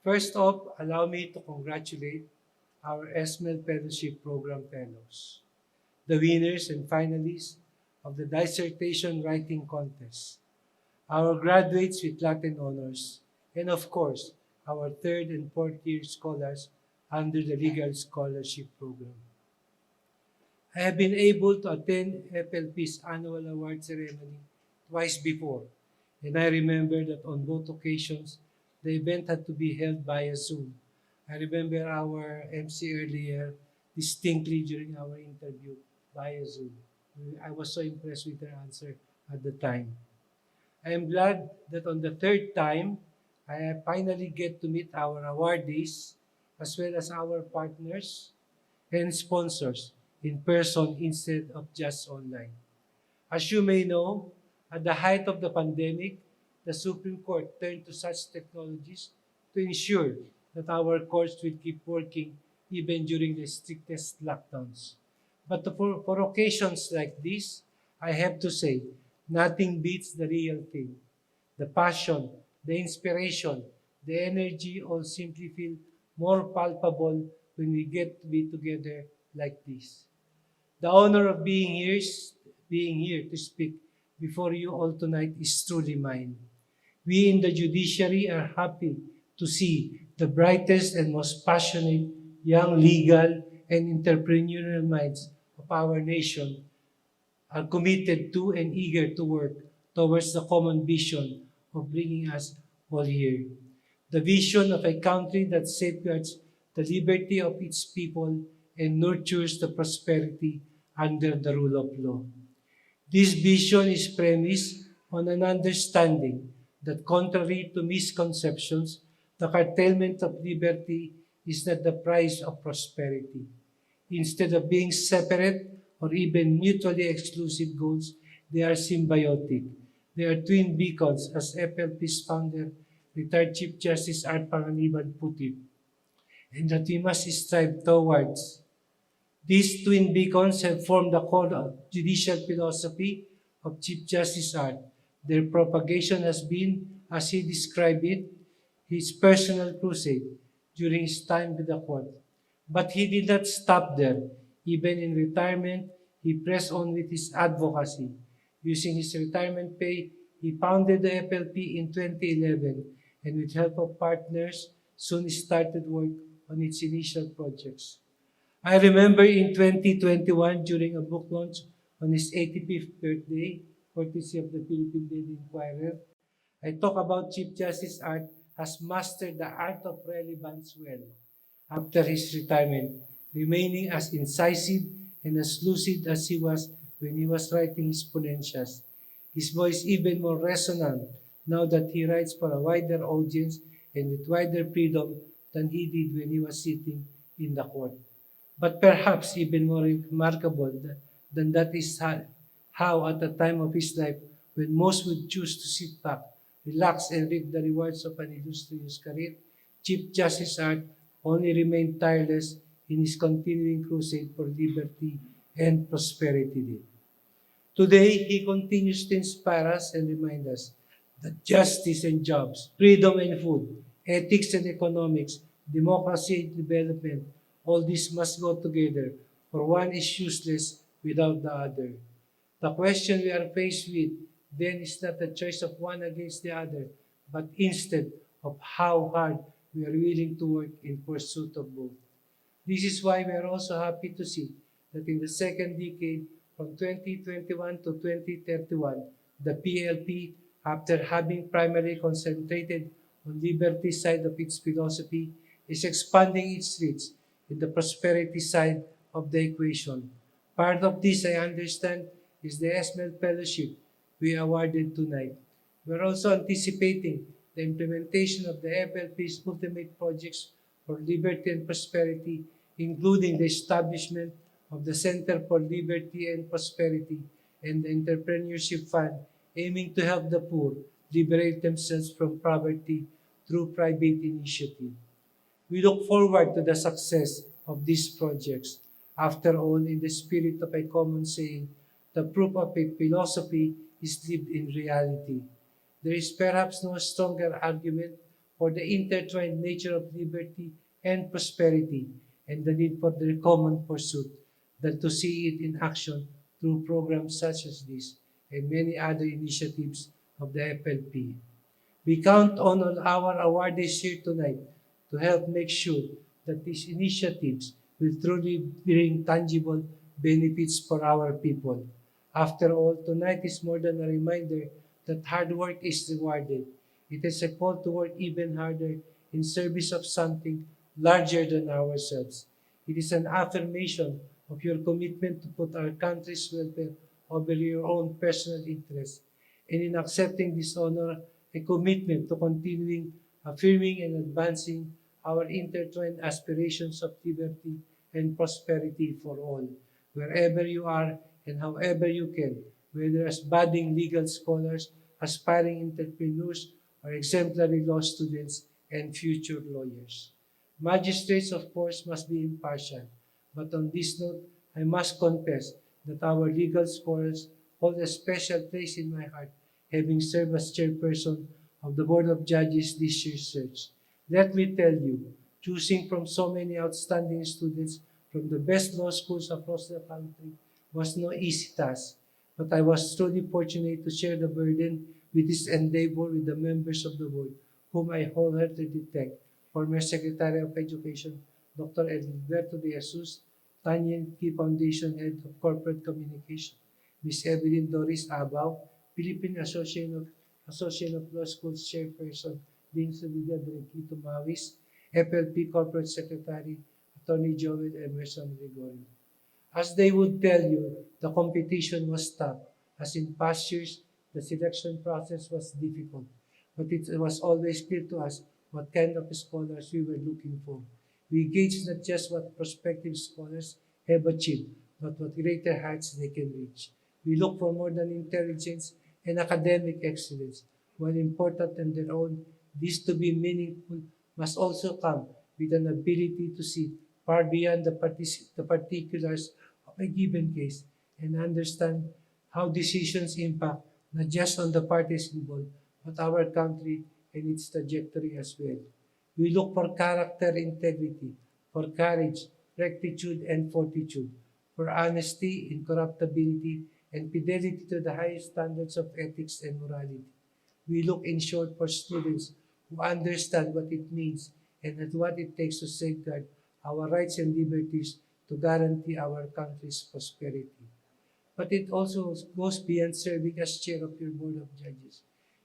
First off, allow me to congratulate our ESMEL Fellowship Program Fellows, the winners and finalists of the Dissertation Writing Contest, our graduates with Latin honors, and of course, our third and fourth year scholars under the Legal Scholarship Program. I have been able to attend FLP's annual award ceremony twice before, and I remember that on both occasions, the event had to be held via Zoom. I remember our MC earlier distinctly during our interview via Zoom. I was so impressed with her answer at the time. I am glad that on the third time, I finally get to meet our awardees as well as our partners and sponsors in person instead of just online. As you may know, at the height of the pandemic, the Supreme Court turned to such technologies to ensure that our courts will keep working even during the strictest lockdowns. But for occasions like this, I have to say, nothing beats the real thing. The passion, the inspiration, the energy all simply feel more palpable when we get to be together like this. The honor of being here to speak before you all tonight is truly mine. We in the judiciary are happy to see the brightest and most passionate young legal and entrepreneurial minds of our nation are committed to and eager to work towards the common vision of bringing us all here. The vision of a country that safeguards the liberty of its people and nurtures the prosperity under the rule of law. This vision is premised on an understanding that contrary to misconceptions, the curtailment of liberty is not the price of prosperity. Instead of being separate or even mutually exclusive goals, they are symbiotic. They are twin beacons, as FLP's founder, retired Chief Justice Art Panganiban put it, and that we must strive towards. These twin beacons have formed the core of judicial philosophy of Chief Justice Art. Their propagation has been, as he described it, his personal crusade during his time with the court. But he did not stop there. Even in retirement, he pressed on with his advocacy. Using his retirement pay, he founded the FLP in 2011 and with help of partners, soon started work on its initial projects. I remember in 2021 during a book launch on his 85th birthday, courtesy of the Philippine Daily Inquirer, I talk about Chief Justice Art has mastered the art of relevance well after his retirement, remaining as incisive and as lucid as he was when he was writing his ponentias. His voice even more resonant now that he writes for a wider audience and with wider freedom than he did when he was sitting in the court. But perhaps even more remarkable than that is how at the time of his life, when most would choose to sit back, relax, and reap the rewards of an illustrious career, Chief Justice Art only remained tireless in his continuing crusade for liberty and prosperity. Today, he continues to inspire us and remind us that justice and jobs, freedom and food, ethics and economics, democracy and development, all these must go together, for one is useless without the other. The question we are faced with then is not the choice of one against the other, but instead of how hard we are willing to work in pursuit of both. This is why we are also happy to see that in the second decade, from 2021 to 2031, the PLP, after having primarily concentrated on liberty side of its philosophy, is expanding its reach in the prosperity side of the equation. Part of this, I understand, is the ESMEL Fellowship we awarded tonight. We are also anticipating the implementation of the FLP's ultimate projects for liberty and prosperity, including the establishment of the Center for Liberty and Prosperity and the Entrepreneurship Fund, aiming to help the poor liberate themselves from poverty through private initiative. We look forward to the success of these projects. After all, in the spirit of a common saying, the proof of a philosophy is lived in reality. There is perhaps no stronger argument for the intertwined nature of liberty and prosperity and the need for their common pursuit than to see it in action through programs such as this and many other initiatives of the FLP. We count on all our awardees here tonight to help make sure that these initiatives will truly bring tangible benefits for our people. After all, tonight is more than a reminder that hard work is rewarded. It is a call to work even harder in service of something larger than ourselves. It is an affirmation of your commitment to put our country's welfare over your own personal interests. And in accepting this honor, a commitment to continuing affirming and advancing our intertwined aspirations of liberty and prosperity for all, wherever you are and however you can, whether as budding legal scholars, aspiring entrepreneurs, or exemplary law students and future lawyers. Magistrates, of course, must be impartial, but on this note, I must confess that our legal scholars hold a special place in my heart, having served as chairperson of the Board of Judges this year's search. Let me tell you, choosing from so many outstanding students from the best law schools across the country was no easy task, but I was truly fortunate to share the burden with this endeavor with the members of the board, whom I wholeheartedly thank. Former Secretary of Education, Dr. Alberto de Jesus, Tanyan Key Foundation Head of Corporate Communication, Ms. Evelyn Doris Abao, Philippine Association of Law Schools Chairperson, Dean Solida Benquito Mawis, FLP Corporate Secretary, Attorney Joel Emerson Gregorio. As they would tell you, the competition was tough. As in past years, the selection process was difficult, but it was always clear to us what kind of scholars we were looking for. We gauge not just what prospective scholars have achieved, but what greater heights they can reach. We look for more than intelligence and academic excellence. While important in their own, this to be meaningful must also come with an ability to see far beyond the particulars of a given case and understand how decisions impact not just on the parties involved, but our country and its trajectory as well. We look for character integrity, for courage, rectitude, and fortitude, for honesty, incorruptibility, and fidelity to the highest standards of ethics and morality. We look in short for students who understand what it means and what it takes to safeguard our rights and liberties to guarantee our country's prosperity. But it also goes beyond serving as chair of your board of judges.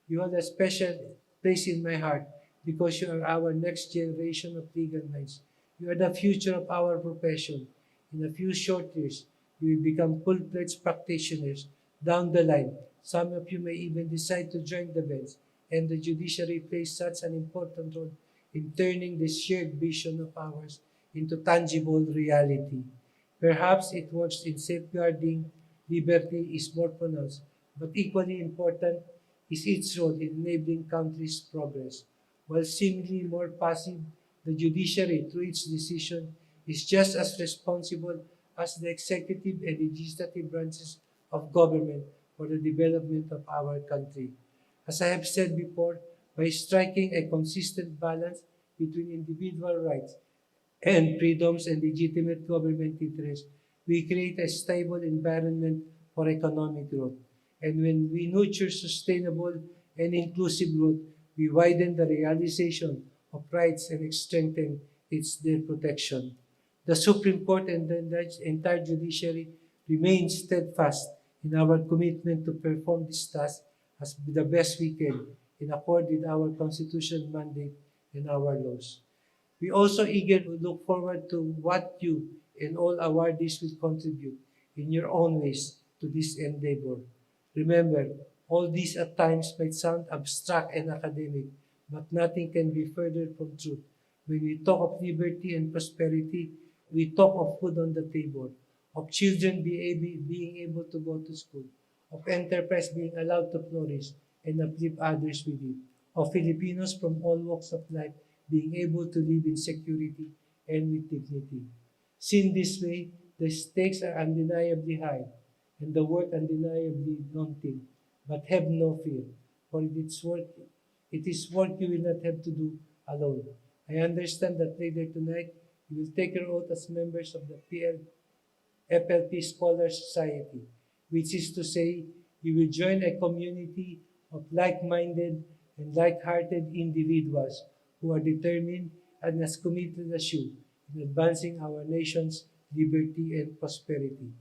You hold a special place in my heart because you are our next generation of legal minds. You are the future of our profession. In a few short years, you will become full-fledged practitioners. Down the line, some of you may even decide to join the bench, and the judiciary plays such an important role in turning this shared vision of ours into tangible reality. Perhaps it works in safeguarding liberty is more pronounced, but equally important is its role in enabling countries' progress. While seemingly more passive, the judiciary, through its decision, is just as responsible as the executive and legislative branches of government for the development of our country. As I have said before, by striking a consistent balance between individual rights and freedoms and legitimate government interests, we create a stable environment for economic growth. And when we nurture sustainable and inclusive growth, we widen the realization of rights and strengthen their protection. The Supreme Court and the entire judiciary remain steadfast in our commitment to perform this task as the best we can in accord with our Constitution mandate and our laws. We also eagerly look forward to what you and all awardees will contribute in your own ways to this endeavor. Remember, all these at times might sound abstract and academic, but nothing can be further from truth. When we talk of liberty and prosperity, we talk of food on the table, of children being able to go to school, of enterprise being allowed to flourish and uplift others with it, of Filipinos from all walks of life being able to live in security and with dignity. Seen this way, the stakes are undeniably high and the work undeniably daunting. But have no fear, for it is work you will not have to do, alone. I understand that later tonight you will take your oath as members of the FLP Scholar Society, which is to say, you will join a community of like-minded and like-hearted individuals who are determined and as committed as you in advancing our nation's liberty and prosperity.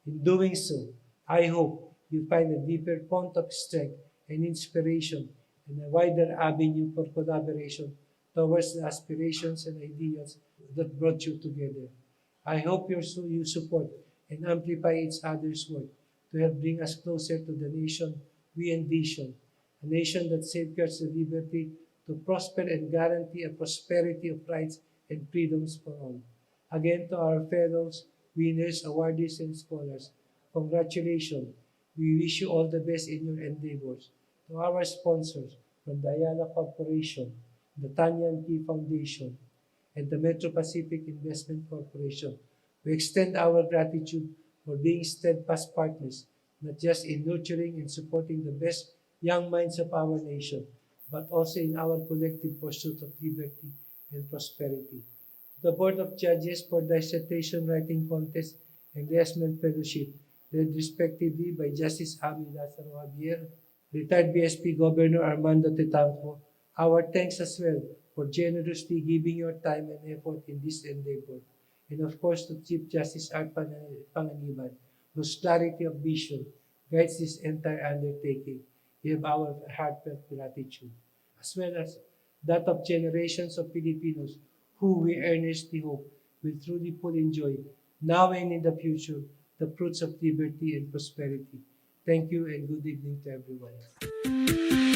In doing so, I hope you find a deeper fount of strength and inspiration and a wider avenue for collaboration towards the aspirations and ideals that brought you together. I hope you support and amplify each other's work to help bring us closer to the nation we envision, a nation that safeguards the liberty to prosper and guarantee a prosperity of rights and freedoms for all. Again, to our fellows, winners, awardees, and scholars, congratulations. We wish you all the best in your endeavors. To our sponsors from the Ayala Corporation, the Tanyan Key Foundation, and the Metro Pacific Investment Corporation, we extend our gratitude for being steadfast partners, not just in nurturing and supporting the best young minds of our nation, but also in our collective pursuit of liberty and prosperity. The Board of Judges for Dissertation Writing Contest and the Esmond Fellowship, led respectively by Justice Ami Lazaro Javier, retired BSP Governor Armando Tetanco, our thanks as well for generously giving your time and effort in this endeavor. And of course to Chief Justice Art Panganiban, whose clarity of vision guides this entire undertaking. We have our heartfelt gratitude, as well as that of generations of Filipinos who we earnestly hope will truly full enjoy, now and in the future, the fruits of liberty and prosperity. Thank you and good evening to everyone.